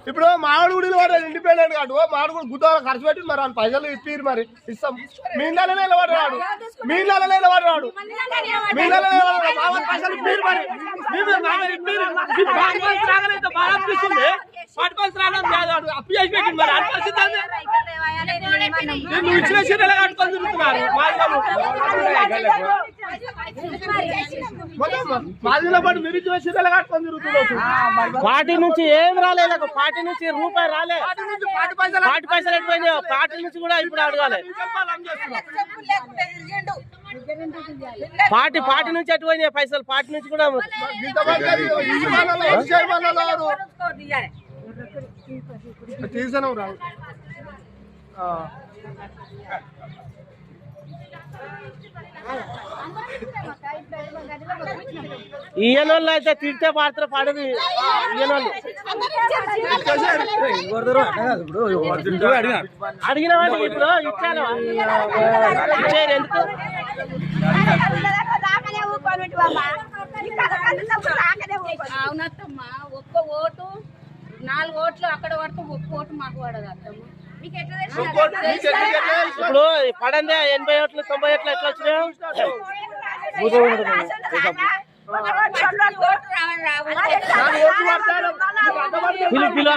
ఇప్పుడు మామిడి గుడిలో వాడు ఇండిపెండెంట్ కాదు మామిడి గుడి గుద్దాలు ఖర్చు పెట్టి మరి అని పైసలు ఇప్పిరు మరి ఇస్తాం మీ నెలనే నిలబడ్డాడు మీ నెలనే నిలబడ్డాడు మీ నెలనే పైసలు ఇప్పిరు మరి అప్పు చేసి పెట్టింది మరి అనిపిస్తుంది నువ్వు ఇచ్చిన చీరలు కట్టుకొని తిరుగుతున్నారు మాదిలో పాటు మీరు ఇచ్చిన చీరలు కట్టుకొని తిరుగుతున్నారు పార్టీ నుంచి ఏం రాలేదు పార్టీ నుంచి రూపాయి రాలే పార్టీ పైసలు ఎట్టిపోయినాయో పార్టీ నుంచి కూడా ఇప్పుడు అడగాలి పార్టీ నుంచి ఎట్టిపోయినాయి పైసలు పార్టీ నుంచి కూడా తీసాను రావు ఈయనోళ్ళు అయితే తిడితే పాత్ర పడదు ఈయనోళ్ళు అడిగిన వాడికి ఇప్పుడు ఇచ్చాను ఎందుకు అవునత్తమ్మా ఒక్క ఓటు 4 ఓట్లు అక్కడ పడితే ఒక్క ఓటు మాకు పడదు అత్తమ్మ ఇప్పుడు పడందే 80 ఓట్లు 90 ఓట్లు ఎట్లా వచ్చినాయి పిలువ